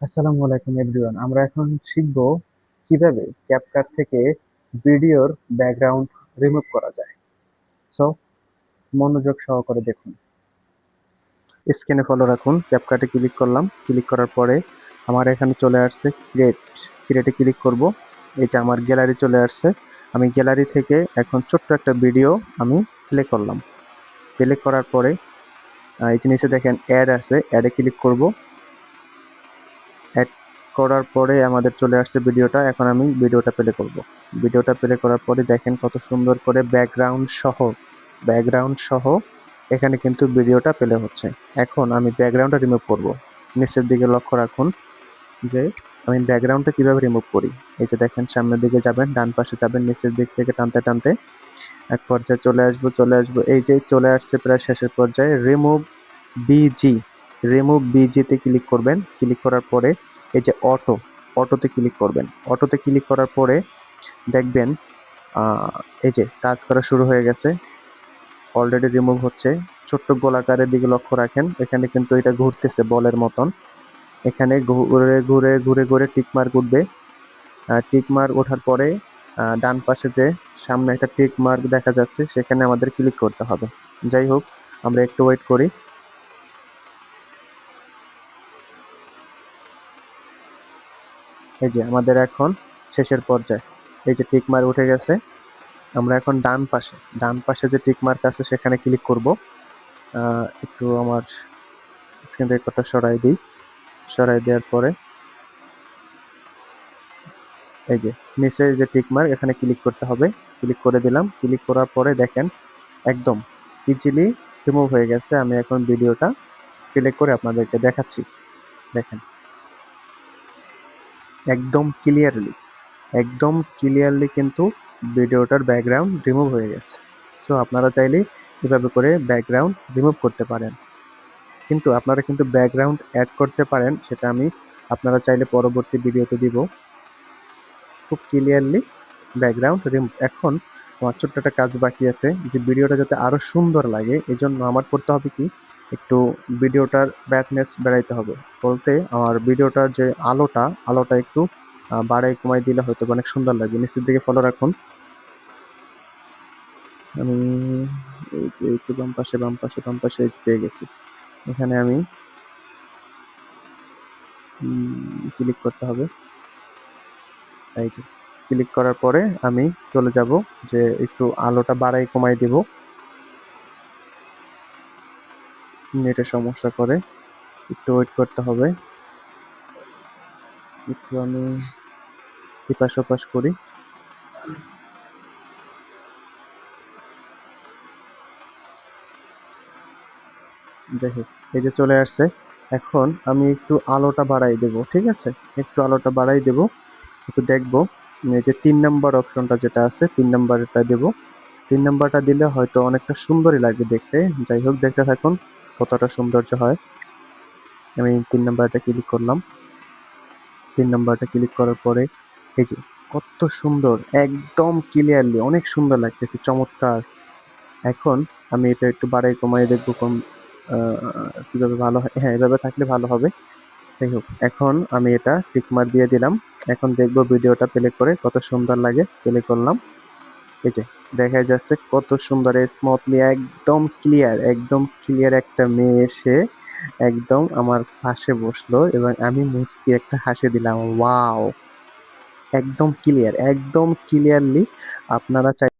আসসালামু আলাইকুম এভরিওয়ান। আমরা এখন শিখব কিভাবে ক্যাপকাট থেকে ভিডিওর ব্যাকগ্রাউন্ড রিমুভ করা যায়। সো মনোযোগ সহকারে দেখুন। স্ক্রিনে ফলো রাখুন। ক্যাপকাটে ক্লিক করলাম। ক্লিক করার পরে আমার এখানে চলে আসছে ক্রিয়েটে ক্লিক করব। এই যে আমার গ্যালারি চলে আসছে। আমি গ্যালারি থেকে এখন ছোট্ট একটা ভিডিও আমি প্লে করলাম। প্লে করার পরে এই যে নিচে দেখেন অ্যাড আছে, অ্যাডে ক্লিক করব। অ্যাড করার পরে আমাদের চলে আসছে ভিডিওটা। এখন আমি ভিডিওটা প্লে করব। ভিডিওটা প্লে করার পরে দেখেন কত সুন্দর করে ব্যাকগ্রাউন্ড সহ এখানে কিন্তু ভিডিওটা প্লে হচ্ছে। এখন আমি ব্যাকগ্রাউন্ডটা রিমুভ করব। নিচের দিকে লক্ষ্য রাখুন যে আমি ব্যাকগ্রাউন্ডটা কিভাবে রিমুভ করি। এই যে দেখেন সামনের দিকে যাবেন, ডান পাশে যাবেন, নিচের দিক থেকে টানতে টানতে এক পর্যায়ে চলে আসবো। এই যে চলে আসছে প্রায় শেষের পর্যায়ে। বিজি রিমুভ বিজিতে ক্লিক করবেন। ক্লিক করার পরে এই যে অটোতে ক্লিক করবেন। অটোতে ক্লিক করার পরে দেখবেন এই যে কাজ করা শুরু হয়ে গেছে। অলরেডি রিমুভ হচ্ছে। ছোট্ট গোলাকারের দিকে লক্ষ্য রাখেন, এখানে কিন্তু এটা ঘুরতেছে বলের মতন। এখানে ঘুরে ঘুরে ঘুরে ঘুরে টিকমার্ক উঠবে। টিকমার্ক ওঠার পরে ডান পাশে যে সামনে একটা টিকমার্ক দেখা যাচ্ছে সেখানে আমাদের ক্লিক করতে হবে। যাই হোক, আমরা একটু ওয়েট করি। এই যে আমাদের এখন শেষের পর্যায়ে এই যে টিক মার্ক উঠে গেছে। আমরা এখন ডান পাশে যে টিক মার্ক আছে সেখানে ক্লিক করব। একটু আমার স্ক্রিন রেকর্ডটা সরাই দেওয়ার পরে এই যে নিচে যে টিক মার্ক এখানে ক্লিক করতে হবে। ক্লিক করে দিলাম। ক্লিক করার পরে দেখেন একদম ইজিলি রিমুভ হয়ে গেছে। আমি এখন ভিডিওটা প্লে করে আপনাদেরকে দেখাচ্ছি। দেখেন একদম ক্লিয়ারলি একদম ক্লিয়ারলি কিন্তু ভিডিওটার ব্যাকগ্রাউন্ড রিমুভ হয়ে গেছে। সো আপনারা চাইলে এভাবে করে ব্যাকগ্রাউন্ড রিমুভ করতে পারেন। কিন্তু আপনারা কিন্তু ব্যাকগ্রাউন্ড অ্যাড করতে পারেন, সেটা আমি আপনারা চাইলে পরবর্তী ভিডিওতে দিব। খুব ক্লিয়ারলি ব্যাকগ্রাউন্ড রিমুভ। এখন আমার ছোট্ট একটা কাজ বাকি আছে, যে ভিডিওটা যাতে আরো সুন্দর লাগে এই জন্য আমার করতে হবে কি, একটু ভিডিওটার ব্রাইটনেস বাড়াইতে হবে। বলতে আমার ভিডিওটার যে আলোটা একটু বাড়াই কমাই দিলে হয়তো অনেক সুন্দর লাগবে। নিচের দিকে ফলো রাখুন। আমি এই যে একটু বাম পাশে এই যে পেয়ে গেছি। এখানে আমি ক্লিক করতে হবে। এই যে ক্লিক করার পরে আমি চলে যাব যে একটু আলোটা বাড়াই কমাই দেব। নেটের সমস্যা করে একটু ওয়েট করতে হবে। একটু আমি এপাশ ওপাশ করি। যাই হোক, এই যে চলে আসছে। এখন আমি একটু আলোটা বাড়াই দেব, ঠিক আছে? একটু আলোটা বাড়াই দেব। একটু দেখবো এই যে 3 নাম্বার অপশনটা যেটা আছে, 3 নাম্বারটা দেব। 3 নাম্বারটা দিলে হয়তো অনেকটা সুন্দরই লাগবে দেখতে। যাই হোক, দেখতে থাকুন কতটা সৌন্দর্য হয়। আমি 3 নাম্বারটা ক্লিক করলাম। 3 নাম্বারটা ক্লিক করার পরে এই যে কত সুন্দর, একদম ক্লিয়ারলি অনেক সুন্দর লাগতেছে, চমৎকার। এখন আমি এটা একটু বাড়াই কমাই দেখবো কোন কিভাবে ভালো হয়। হ্যাঁ, এভাবে থাকলে ভালো হবে। যাই হোক, এখন আমি এটা টিকমার্ক দিয়ে দিলাম। এখন দেখবো ভিডিওটা প্লে করে কত সুন্দর লাগে। প্লে করলাম। এই যে দেখা যাচ্ছে কত সুন্দর স্মুথলি, একদম ক্লিয়ার একটা মেয়ে এসে একদম আমার পাশে বসলো এবং আমি মুচকি একটা হাসি দিলাম। ওয়াও! একদম ক্লিয়ারলি আপনারা চাই